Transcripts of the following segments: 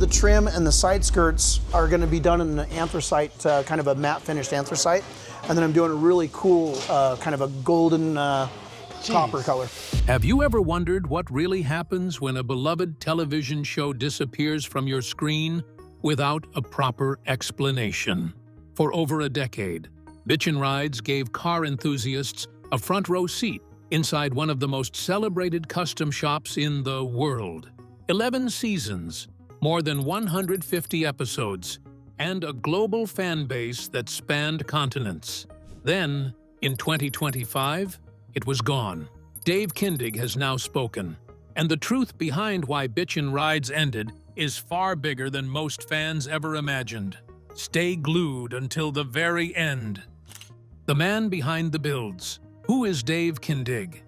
the trim and the side skirts are going to be done in an anthracite, kind of a matte finished anthracite. And then I'm doing a really cool kind of a golden copper color. Have you ever wondered what really happens when a beloved television show disappears from your screen without a proper explanation? For over a decade, Bitchin Rides gave car enthusiasts a front row seat inside one of the most celebrated custom shops in the world. 11 seasons, more than 150 episodes, and a global fan base that spanned continents. Then, in 2025, it was gone. Dave Kindig has now spoken, and the truth behind why Bitchin Rides ended is far bigger than most fans ever imagined. Stay glued until the very end. The man behind the builds. Who is Dave Kindig?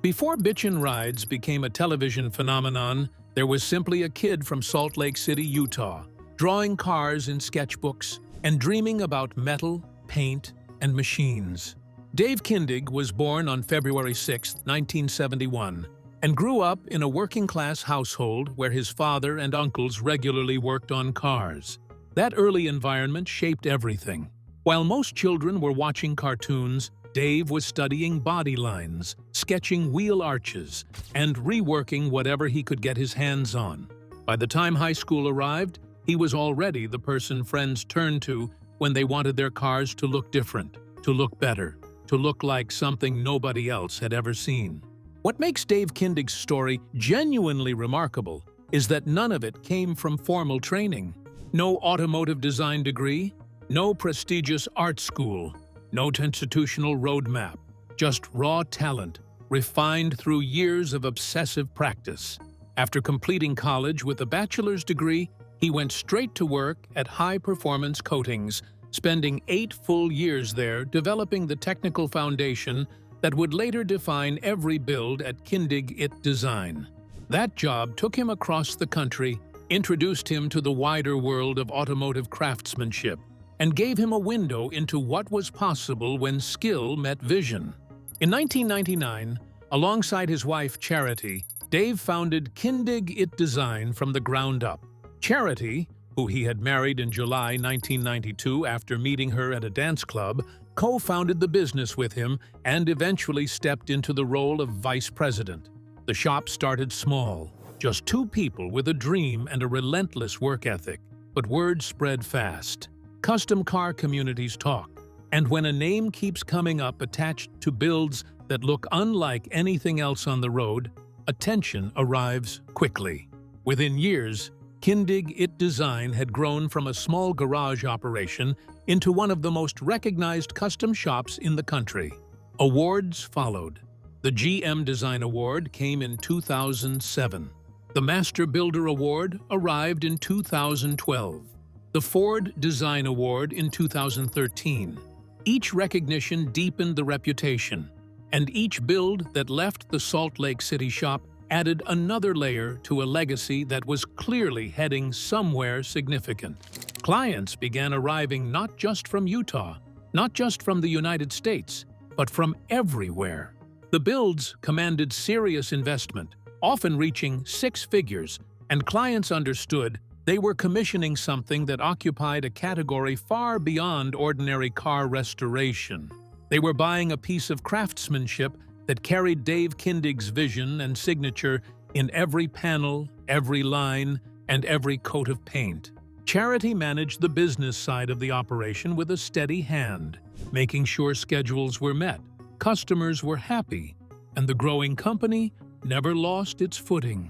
Before Bitchin Rides became a television phenomenon, there was simply a kid from Salt Lake City, Utah, drawing cars in sketchbooks and dreaming about metal, paint, and machines. Dave Kindig was born on February 6, 1971, and grew up in a working-class household where his father and uncles regularly worked on cars. That early environment shaped everything. While most children were watching cartoons, Dave was studying body lines, sketching wheel arches, and reworking whatever he could get his hands on. By the time high school arrived, he was already the person friends turned to when they wanted their cars to look different, to look better, to look like something nobody else had ever seen. What makes Dave Kindig's story genuinely remarkable is that none of it came from formal training. No automotive design degree, no prestigious art school, no institutional roadmap, just raw talent, refined through years of obsessive practice. After completing college with a bachelor's degree, he went straight to work at High Performance Coatings, spending 8 full years there developing the technical foundation that would later define every build at Kindig It Design. That job took him across the country, introduced him to the wider world of automotive craftsmanship, and gave him a window into what was possible when skill met vision. In 1999, alongside his wife Charity, Dave founded Kindig It Design from the ground up. Charity, who he had married in July 1992 after meeting her at a dance club, co-founded the business with him and eventually stepped into the role of vice president. The shop started small, just 2 people with a dream and a relentless work ethic, but word spread fast. Custom car communities talk, and when a name keeps coming up attached to builds that look unlike anything else on the road, attention arrives quickly. Within years, Kindig It Design had grown from a small garage operation into one of the most recognized custom shops in the country. Awards followed. The GM Design Award came in 2007. The Master Builder Award arrived in 2012. The Ford Design Award in 2013. Each recognition deepened the reputation, and each build that left the Salt Lake City shop added another layer to a legacy that was clearly heading somewhere significant. Clients began arriving not just from Utah, not just from the United States, but from everywhere. The builds commanded serious investment, often reaching 6 figures, and clients understood they were commissioning something that occupied a category far beyond ordinary car restoration. They were buying a piece of craftsmanship that carried Dave Kindig's vision and signature in every panel, every line, and every coat of paint. Charity managed the business side of the operation with a steady hand, making sure schedules were met, customers were happy, and the growing company never lost its footing.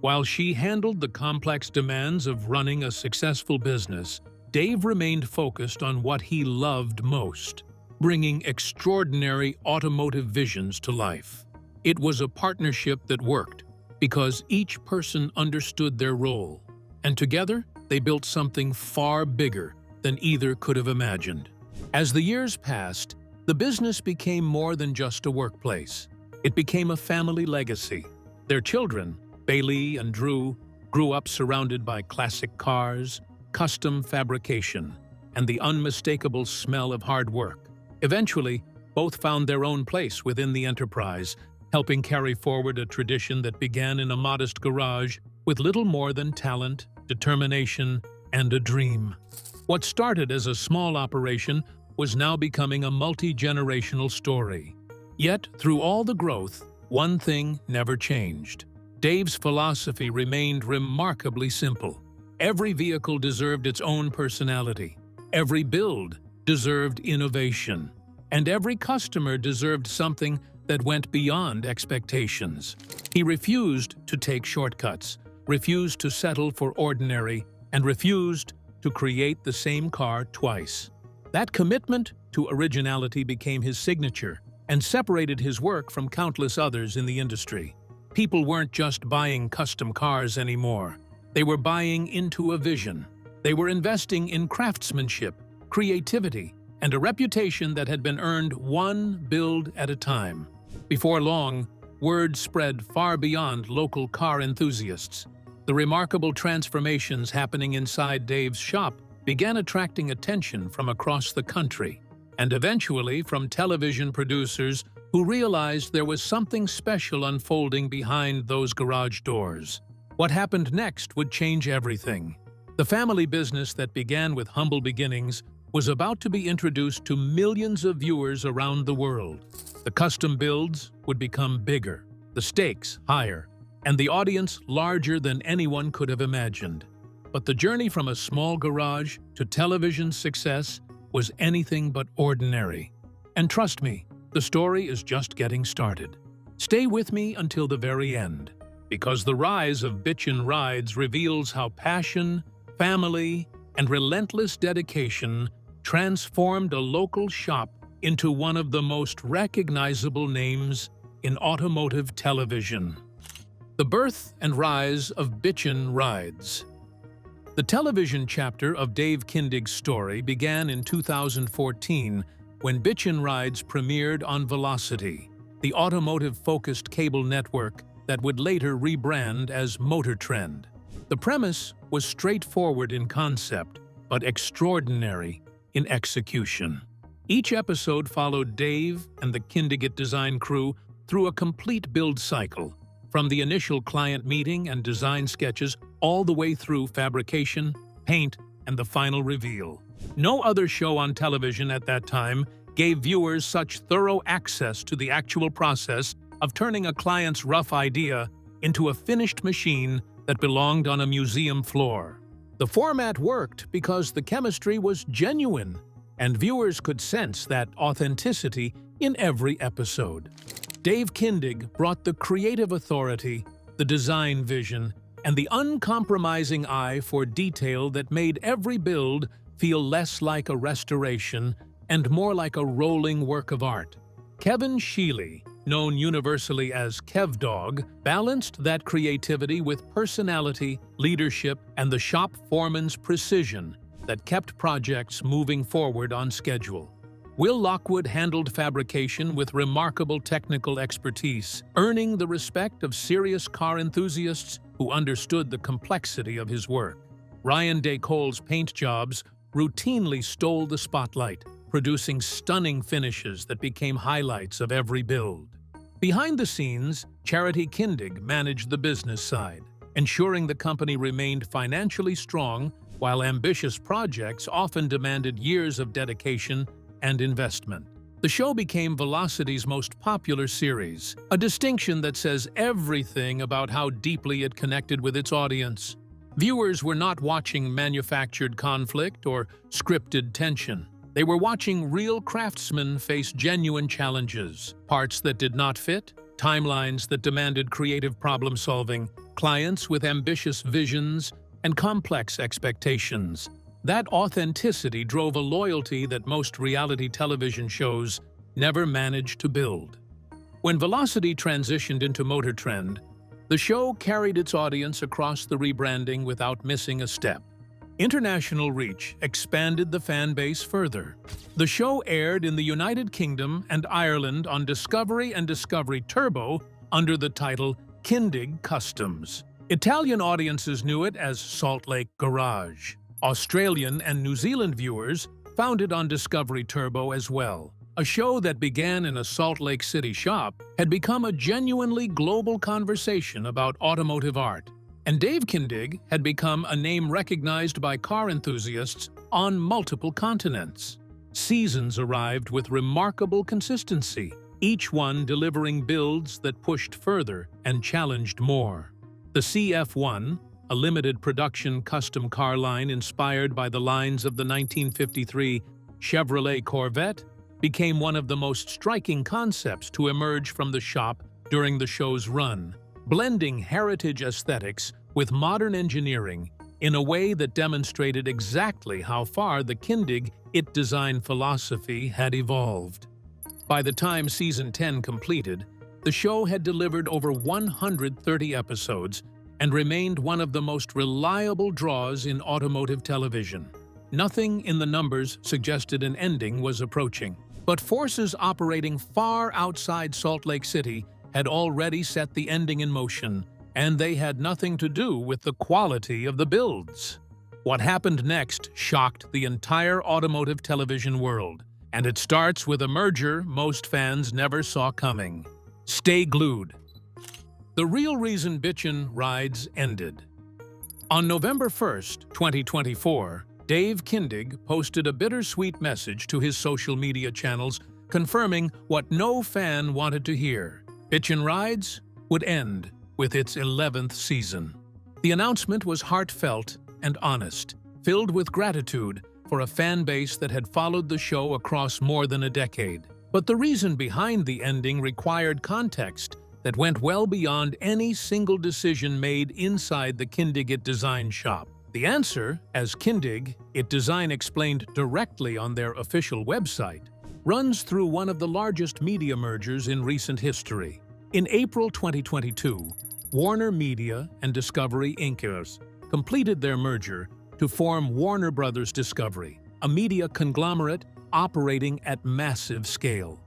While she handled the complex demands of running a successful business, Dave remained focused on what he loved most: bringing extraordinary automotive visions to life. It was a partnership that worked because each person understood their role, and together they built something far bigger than either could have imagined. As the years passed, the business became more than just a workplace. It became a family legacy. Their children, Bailey and Drew, grew up surrounded by classic cars, custom fabrication, and the unmistakable smell of hard work. Eventually, both found their own place within the enterprise, helping carry forward a tradition that began in a modest garage with little more than talent determination, and a dream. What started as a small operation was now becoming a multi-generational story. Yet, through all the growth, one thing never changed. Dave's philosophy remained remarkably simple. Every vehicle deserved its own personality. Every build deserved innovation. And every customer deserved something that went beyond expectations. He refused to take shortcuts, refused to settle for ordinary, and refused to create the same car twice. That commitment to originality became his signature and separated his work from countless others in the industry. People weren't just buying custom cars anymore. They were buying into a vision. They were investing in craftsmanship, creativity, and a reputation that had been earned one build at a time. Before long, word spread far beyond local car enthusiasts. The remarkable transformations happening inside Dave's shop began attracting attention from across the country, and eventually from television producers who realized there was something special unfolding behind those garage doors. What happened next would change everything. The family business that began with humble beginnings was about to be introduced to millions of viewers around the world. The custom builds would become bigger, the stakes higher, and the audience larger than anyone could have imagined. But the journey from a small garage to television success was anything but ordinary. And trust me, the story is just getting started. Stay with me until the very end, because the rise of Bitchin Rides reveals how passion, family, and relentless dedication transformed a local shop into one of the most recognizable names in automotive television. The birth and rise of Bitchin Rides. The television chapter of Dave Kindig's story began in 2014 when Bitchin Rides premiered on Velocity, the automotive-focused cable network that would later rebrand as Motor Trend. The premise was straightforward in concept, but extraordinary in execution. Each episode followed Dave and the Kindig design crew through a complete build cycle, from the initial client meeting and design sketches all the way through fabrication, paint, and the final reveal. No other show on television at that time gave viewers such thorough access to the actual process of turning a client's rough idea into a finished machine that belonged on a museum floor. The format worked because the chemistry was genuine, and viewers could sense that authenticity in every episode. Dave Kindig brought the creative authority, the design vision, and the uncompromising eye for detail that made every build feel less like a restoration and more like a rolling work of art. Kevin Sheely, known universally as Kev Dog, balanced that creativity with personality, leadership, and the shop foreman's precision that kept projects moving forward on schedule. Will Lockwood handled fabrication with remarkable technical expertise, earning the respect of serious car enthusiasts who understood the complexity of his work. Ryan Day Cole's paint jobs routinely stole the spotlight, producing stunning finishes that became highlights of every build. Behind the scenes, Charity Kindig managed the business side, ensuring the company remained financially strong while ambitious projects often demanded years of dedication and investment. The show became Velocity's most popular series, a distinction that says everything about how deeply it connected with its audience. Viewers were not watching manufactured conflict or scripted tension. They were watching real craftsmen face genuine challenges, parts that did not fit, timelines that demanded creative problem-solving, clients with ambitious visions, and complex expectations. That authenticity drove a loyalty that most reality television shows never managed to build. When Velocity transitioned into Motor Trend, the show carried its audience across the rebranding without missing a step. International reach expanded the fan base further. The show aired in the United Kingdom and Ireland on Discovery and Discovery Turbo under the title Kindig Customs. Italian audiences knew it as Salt Lake Garage. Australian and New Zealand viewers found it on Discovery Turbo as well. A show that began in a Salt Lake City shop had become a genuinely global conversation about automotive art. And Dave Kindig had become a name recognized by car enthusiasts on multiple continents. Seasons arrived with remarkable consistency, each one delivering builds that pushed further and challenged more. The CF1, a limited production custom car line inspired by the lines of the 1953 Chevrolet Corvette, became one of the most striking concepts to emerge from the shop during the show's run, blending heritage aesthetics with modern engineering in a way that demonstrated exactly how far the Kindig It design philosophy had evolved. By the time Season 10 completed, the show had delivered over 130 episodes and remained one of the most reliable draws in automotive television. Nothing in the numbers suggested an ending was approaching, but forces operating far outside Salt Lake City had already set the ending in motion, and they had nothing to do with the quality of the builds. What happened next shocked the entire automotive television world, and it starts with a merger most fans never saw coming. Stay glued. The real reason Bitchin Rides ended. On November 1st, 2024, Dave Kindig posted a bittersweet message to his social media channels confirming what no fan wanted to hear. Bitchin Rides would end with its 11th season. The announcement was heartfelt and honest, filled with gratitude for a fan base that had followed the show across more than a decade. But the reason behind the ending required context that went well beyond any single decision made inside the Kindig It Design shop. The answer, as Kindig It Design explained directly on their official website, runs through one of the largest media mergers in recent history. In April 2022, Warner Media and Discovery Inc. completed their merger to form Warner Brothers Discovery, a media conglomerate operating at massive scale.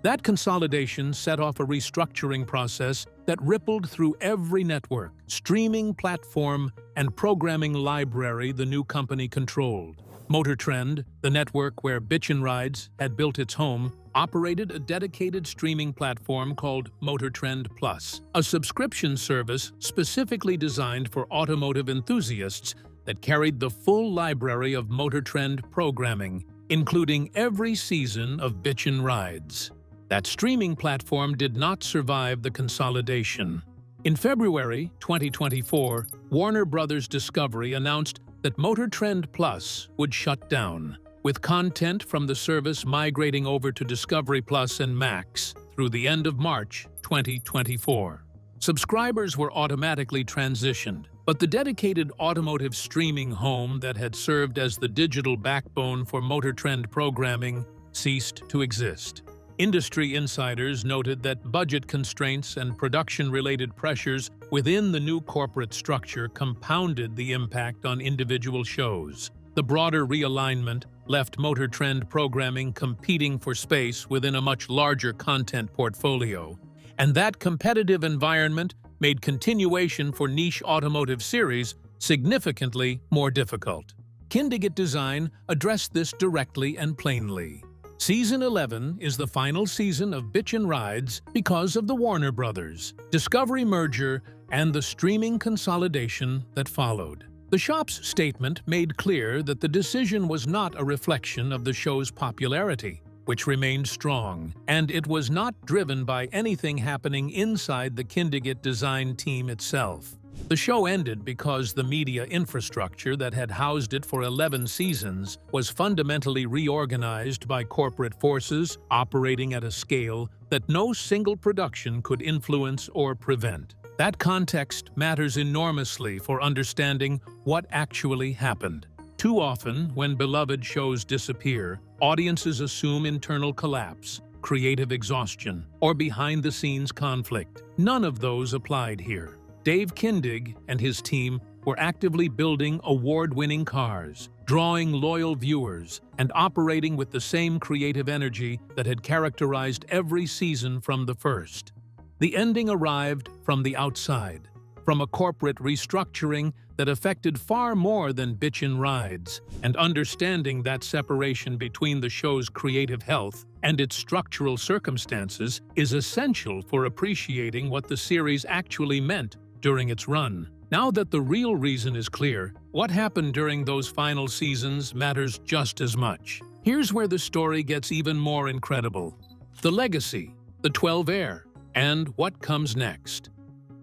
That consolidation set off a restructuring process that rippled through every network, streaming platform, and programming library the new company controlled. Motor Trend, the network where Bitchin Rides had built its home, operated a dedicated streaming platform called Motor Trend Plus, a subscription service specifically designed for automotive enthusiasts that carried the full library of Motor Trend programming, including every season of Bitchin Rides. That streaming platform did not survive the consolidation. In February 2024, Warner Brothers Discovery announced that Motor Trend Plus would shut down, with content from the service migrating over to Discovery Plus and Max through the end of March 2024. Subscribers were automatically transitioned, but the dedicated automotive streaming home that had served as the digital backbone for Motor Trend programming ceased to exist. Industry insiders noted that budget constraints and production-related pressures within the new corporate structure compounded the impact on individual shows. The broader realignment left Motor Trend programming competing for space within a much larger content portfolio, and that competitive environment made continuation for niche automotive series significantly more difficult. Kindig It Design addressed this directly and plainly. Season 11 is the final season of Bitchin Rides because of the Warner Brothers Discovery merger and the streaming consolidation that followed. The shop's statement made clear that the decision was not a reflection of the show's popularity, which remained strong, and it was not driven by anything happening inside the Kindig It Design team itself. The show ended because the media infrastructure that had housed it for 11 seasons was fundamentally reorganized by corporate forces operating at a scale that no single production could influence or prevent. That context matters enormously for understanding what actually happened. Too often, when beloved shows disappear, audiences assume internal collapse, creative exhaustion, or behind-the-scenes conflict. None of those applied here. Dave Kindig and his team were actively building award-winning cars, drawing loyal viewers, and operating with the same creative energy that had characterized every season from the first. The ending arrived from the outside, from a corporate restructuring that affected far more than Bitchin Rides, and understanding that separation between the show's creative health and its structural circumstances is essential for appreciating what the series actually meant during its run. Now that the real reason is clear, what happened during those final seasons matters just as much. Here's where the story gets even more incredible. The legacy, the 12 heir, and what comes next.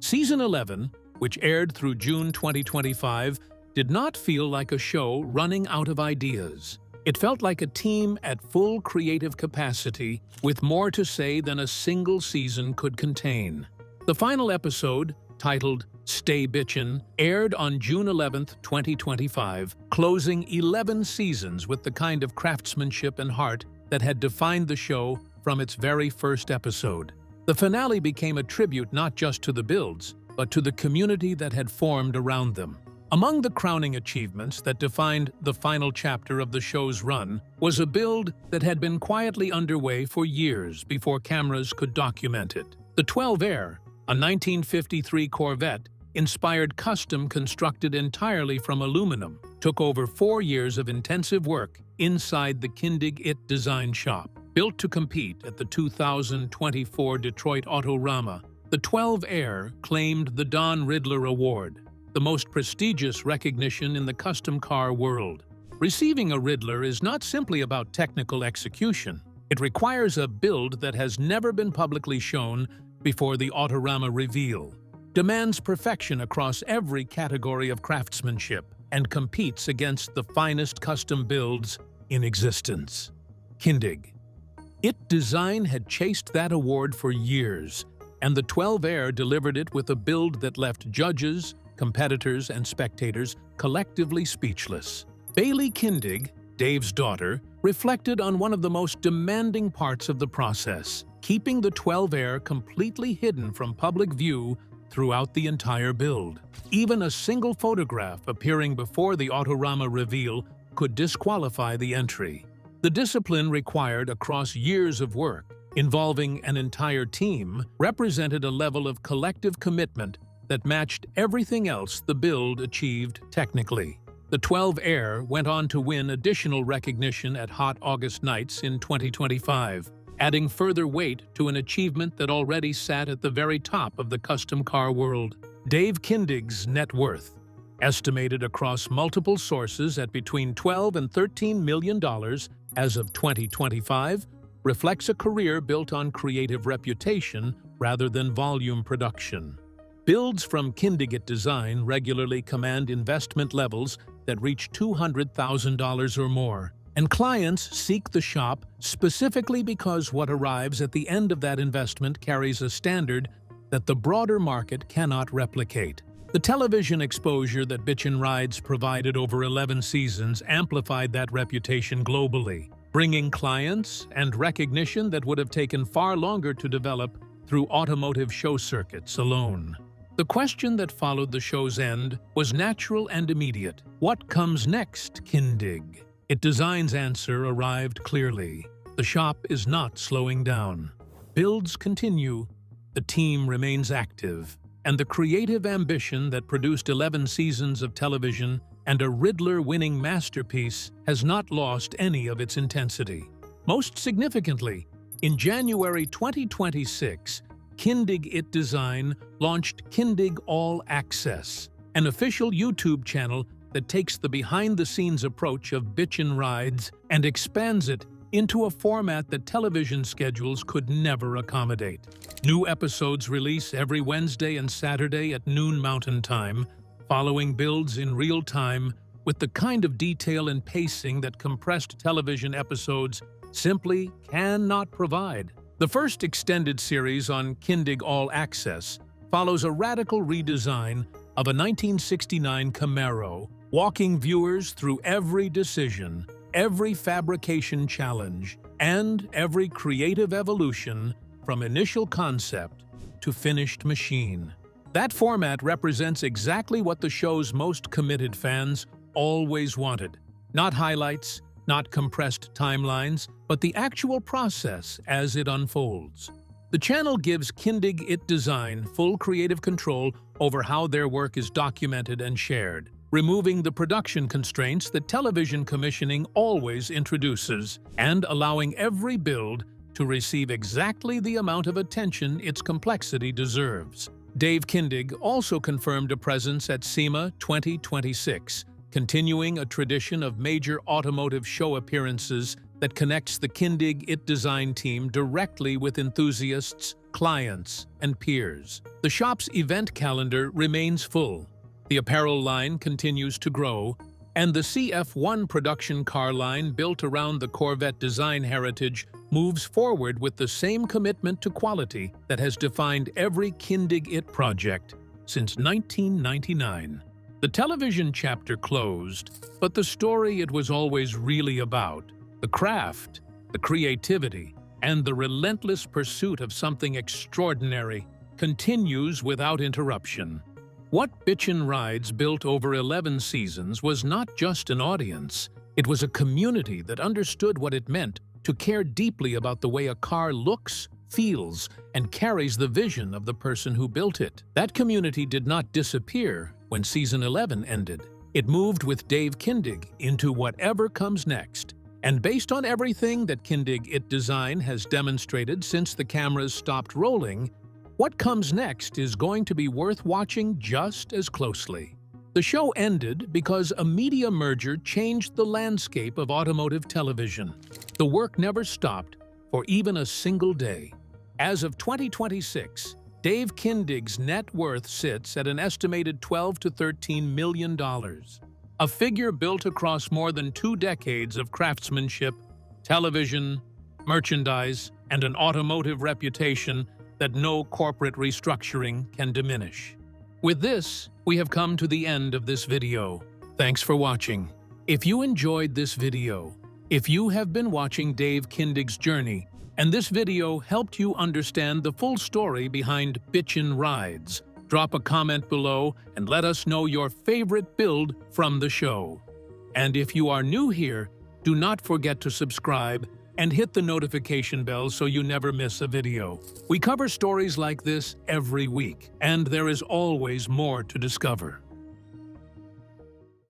Season 11, which aired through June 2025, did not feel like a show running out of ideas. It felt like a team at full creative capacity, with more to say than a single season could contain. The final episode, titled Stay Bitchin', aired on June 11, 2025, closing 11 seasons with the kind of craftsmanship and heart that had defined the show from its very first episode. The finale became a tribute not just to the builds, but to the community that had formed around them. Among the crowning achievements that defined the final chapter of the show's run was a build that had been quietly underway for years before cameras could document it. The 12 Air, a 1953 Corvette, inspired custom constructed entirely from aluminum, took over 4 years of intensive work inside the Kindig design shop. Built to compete at the 2024 Detroit Autorama, the 12 Air claimed the Don Riddler Award, the most prestigious recognition in the custom car world. Receiving a Riddler is not simply about technical execution. It requires a build that has never been publicly shown before the Autorama reveal, demands perfection across every category of craftsmanship, and competes against the finest custom builds in existence. Kindig. Design had chased that award for years, and the 12 Air delivered it with a build that left judges, competitors, and spectators collectively speechless. Bailey Kindig, Dave's daughter, reflected on one of the most demanding parts of the process, keeping the 12 Air completely hidden from public view throughout the entire build. Even a single photograph appearing before the Autorama reveal could disqualify the entry. The discipline required across years of work, involving an entire team, represented a level of collective commitment that matched everything else the build achieved technically. The 12 Air went on to win additional recognition at Hot August Nights in 2025, adding further weight to an achievement that already sat at the very top of the custom car world. Dave Kindig's net worth, estimated across multiple sources at between $12 and $13 million as of 2025, reflects a career built on creative reputation rather than volume production. Builds from Kindig Design regularly command investment levels that reach $200,000 or more, and clients seek the shop specifically because what arrives at the end of that investment carries a standard that the broader market cannot replicate. The television exposure that Bitchin Rides provided over 11 seasons amplified that reputation globally, bringing clients and recognition that would have taken far longer to develop through automotive show circuits alone. The question that followed the show's end was natural and immediate. What comes next, Kindig? Design's answer arrived clearly. The shop is not slowing down. Builds continue, the team remains active, and the creative ambition that produced 11 seasons of television and a Riddler-winning masterpiece has not lost any of its intensity. Most significantly, in January 2026, Kindig Design launched Kindig All Access, an official YouTube channel that takes the behind-the-scenes approach of Bitchin Rides and expands it into a format that television schedules could never accommodate. New episodes release every Wednesday and Saturday at noon Mountain Time, following builds in real time with the kind of detail and pacing that compressed television episodes simply cannot provide. The first extended series on Kindig All Access follows a radical redesign of a 1969 Camaro, walking viewers through every decision, every fabrication challenge, and every creative evolution from initial concept to finished machine. That format represents exactly what the show's most committed fans always wanted. Not highlights, not compressed timelines, but the actual process as it unfolds. The channel gives Kindig Design full creative control over how their work is documented and shared, removing the production constraints that television commissioning always introduces, and allowing every build to receive exactly the amount of attention its complexity deserves. Dave Kindig also confirmed a presence at SEMA 2026, continuing a tradition of major automotive show appearances that connects the Kindig IT design team directly with enthusiasts, clients, and peers. The shop's event calendar remains full. The apparel line continues to grow, and the CF1 production car line built around the Corvette design heritage moves forward with the same commitment to quality that has defined every Kindig IT project since 1999. The television chapter closed, but the story it was always really about, the craft, the creativity, and the relentless pursuit of something extraordinary, continues without interruption. What Bitchin Rides built over 11 seasons was not just an audience, it was a community that understood what it meant to care deeply about the way a car looks, feels, and carries the vision of the person who built it. That community did not disappear when season 11 ended. It moved with Dave Kindig into whatever comes next. And based on everything that Kindig IT Design has demonstrated since the cameras stopped rolling, what comes next is going to be worth watching just as closely. The show ended because a media merger changed the landscape of automotive television. The work never stopped for even a single day. As of 2026, Dave Kindig's net worth sits at an estimated $12 to $13 million. A figure built across more than 2 decades of craftsmanship, television, merchandise, and an automotive reputation that no corporate restructuring can diminish. With this, we have come to the end of this video. Thanks for watching. If you enjoyed this video, if you have been watching Dave Kindig's journey, and this video helped you understand the full story behind Bitchin Rides, drop a comment below and let us know your favorite build from the show. And if you are new here, do not forget to subscribe and hit the notification bell so you never miss a video. We cover stories like this every week, and there is always more to discover.